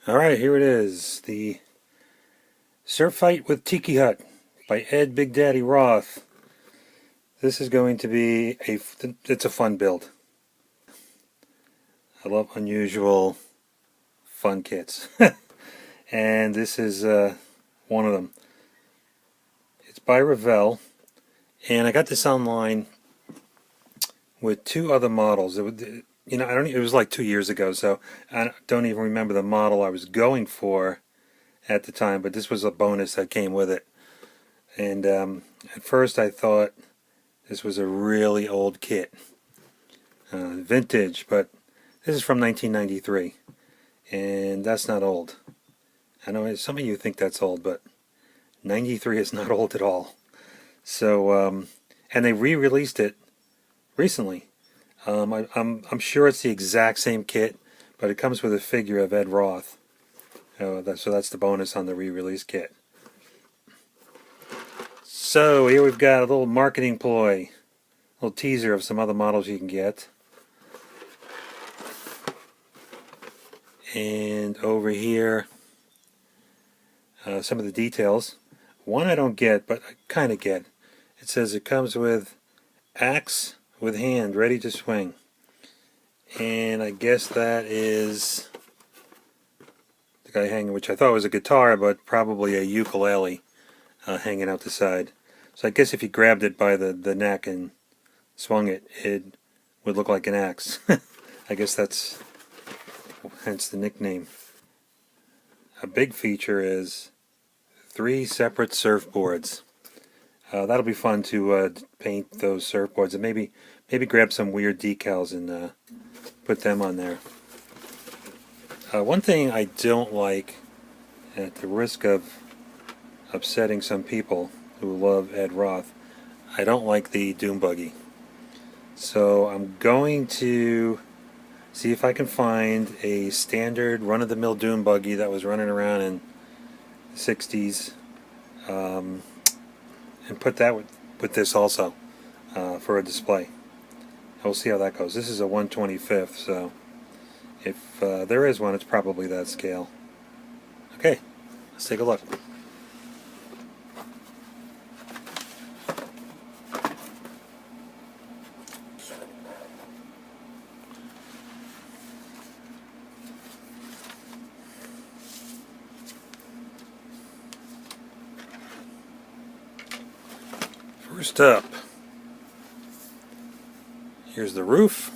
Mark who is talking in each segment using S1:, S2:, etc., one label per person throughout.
S1: Alright, here it is. The Surfite with Tiki Hut by Ed Big Daddy Roth. This is going to be it's a fun build. I love unusual fun kits. And this is one of them. It's by Revell. And I got this online with two other models. It was like 2 years ago, so I don't even remember the model I was going for at the time, but this was a bonus that came with it. And at first I thought this was a really old kit, vintage, but this is from 1993, and that's not old. I know some of you think that's old, but 93 is not old at all. So, and they re-released it recently. I'm sure it's the exact same kit, but it comes with a figure of Ed Roth. So that's the bonus on the re-release kit. So here we've got a little marketing ploy, a little teaser of some other models you can get. And over here, some of the details. One I don't get, but I kind of get. It says it comes with axe with hand ready to swing, and I guess that is the guy hanging, which I thought was a guitar, but probably a ukulele hanging out the side. So I guess if you grabbed it by the neck and swung it, it would look like an axe. I guess that's hence the nickname. A big feature is 3 separate surfboards. That'll be fun to paint those surfboards, and maybe grab some weird decals and put them on there. One thing I don't like, at the risk of upsetting some people who love Ed Roth, I don't like the Doom Buggy. So I'm going to see if I can find a standard run-of-the-mill Doom Buggy that was running around in the 60s, and put that with this also for a display. We'll see how that goes. This is a 1/25th, so if there is one, it's probably that scale. Okay, let's take a look. First up, here's the roof,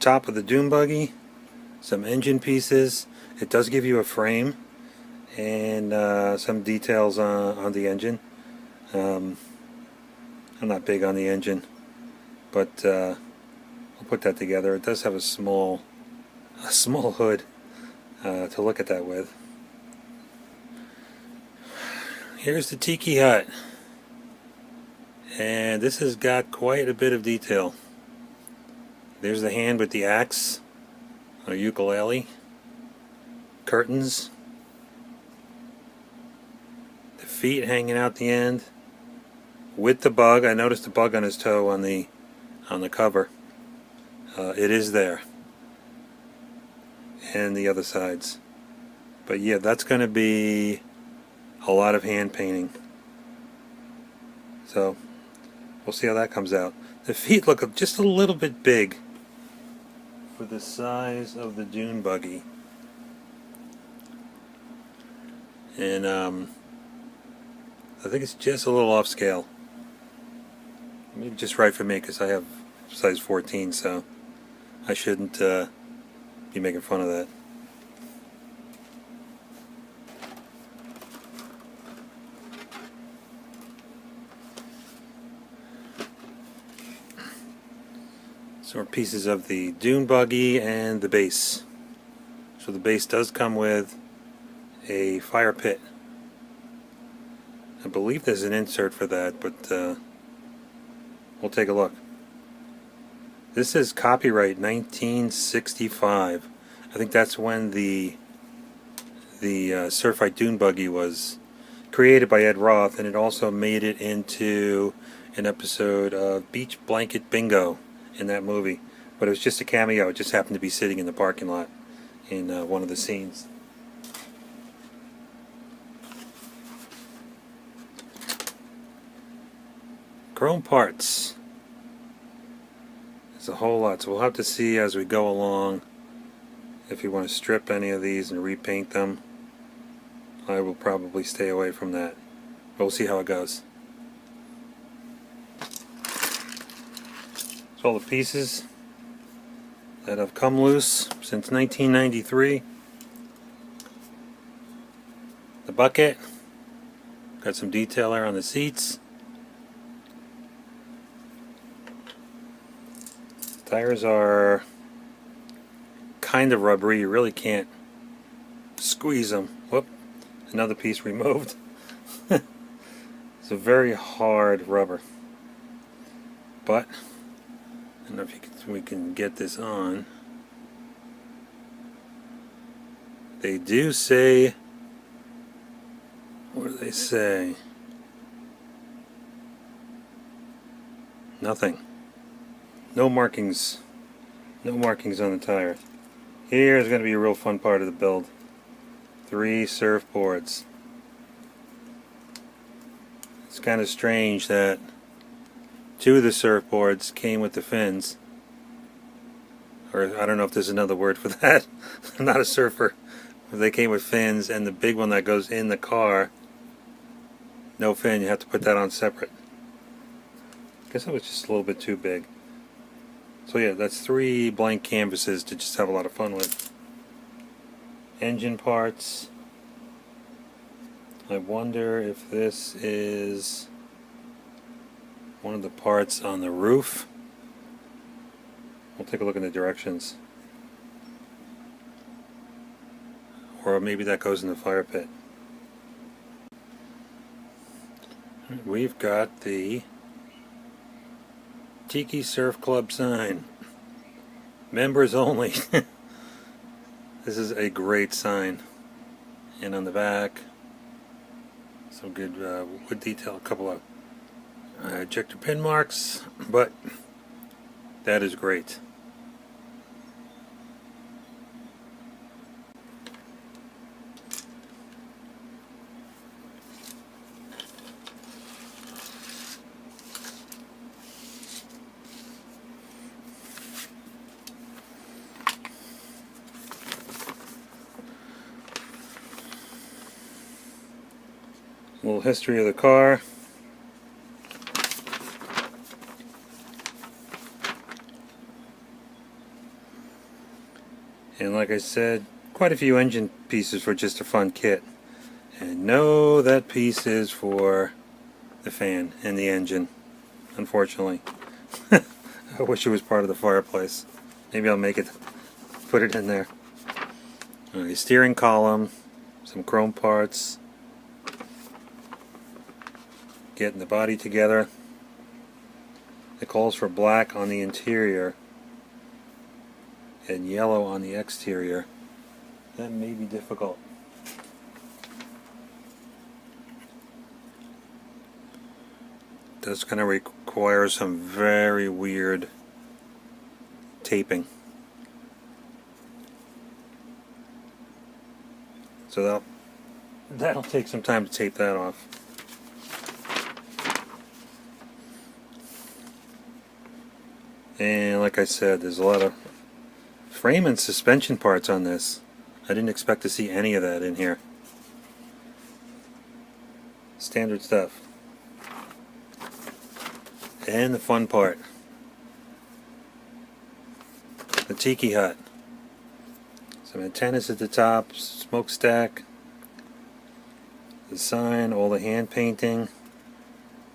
S1: top of the Doom Buggy, some engine pieces. It does give you a frame and some details on the engine. I'm not big on the engine, but I'll put that together. It does have a small hood to look at that with. Here's the Tiki Hut, and this has got quite a bit of detail. There's the hand with the axe or ukulele, curtains, the feet hanging out the end with the bug. I noticed the bug on his toe on the cover. It is there, and the other sides. But yeah, that's going to be a lot of hand painting. So we'll see how that comes out. The feet look just a little bit big for the size of the Dune Buggy. And I think it's just a little off scale. Maybe just right for me, because I have size 14, so I shouldn't be making fun of that. Some more pieces of the Dune Buggy and the base. So the base does come with a fire pit. I believe there's an insert for that, but we'll take a look. This is copyright 1965. I think that's when the Surfite Dune Buggy was created by Ed Roth, and it also made it into an episode of Beach Blanket Bingo in that movie. but it was just a cameo. It just happened to be sitting in the parking lot in one of the scenes. Chrome parts. There's a whole lot, so we'll have to see as we go along if you want to strip any of these and repaint them. I will probably stay away from that, but we'll see how it goes. So all the pieces that have come loose since 1993. The bucket, got some detail there on the seats. Tires are kind of rubbery, you really can't squeeze them. Whoop, another piece removed. It's a very hard rubber. But, I don't know if we can get this on. They do say, what do they say? Nothing. No markings. No markings on the tire. Here's going to be a real fun part of the build. 3 surfboards. It's kind of strange that 2 of the surfboards came with the fins. Or I don't know if there's another word for that. I'm not a surfer. They came with fins, and the big one that goes in the car, no fin. You have to put that on separate. I guess it was just a little bit too big. So yeah, that's 3 blank canvases to just have a lot of fun with. Engine parts. I wonder if this is one of the parts on the roof. We'll take a look in the directions. Or maybe that goes in the fire pit. We've got the Tiki Surf Club sign. Members only. This is a great sign. And on the back, some good wood detail, a couple of ejector pin marks, but that is great. A little history of the car. And like I said, quite a few engine pieces for just a fun kit. And no, that piece is for the fan and the engine, unfortunately. I wish it was part of the fireplace. Maybe I'll make it, put it in there. Alright, steering column, some chrome parts. Getting the body together. It calls for black on the interior and yellow on the exterior. That may be difficult. Does kind of require some very weird taping. So that'll take some time to tape that off. And like I said, there's a lot of frame and suspension parts on this. I didn't expect to see any of that in here. Standard stuff. And the fun part. The Tiki Hut. Some antennas at the top, smokestack, the sign, all the hand painting.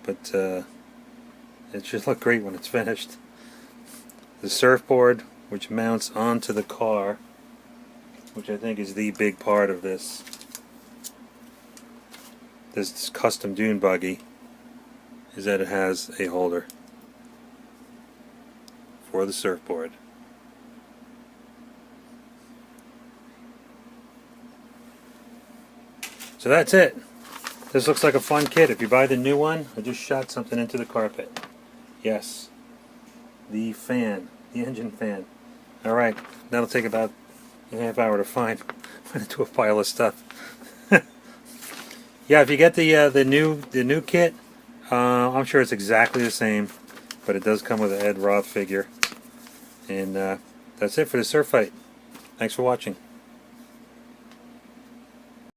S1: But it should look great when it's finished. The surfboard, which mounts onto the car, which I think is the big part of this custom dune buggy, is that it has a holder for the surfboard. So that's it. This looks like a fun kit. If you buy the new one, I just shot something into the carpet. Yes, the fan, the engine fan. Alright, that'll take about a half hour to find. I'm into a pile of stuff. Yeah, if you get the new kit, I'm sure it's exactly the same, but it does come with an Ed Roth figure. And that's it for the Surfite. Thanks for watching.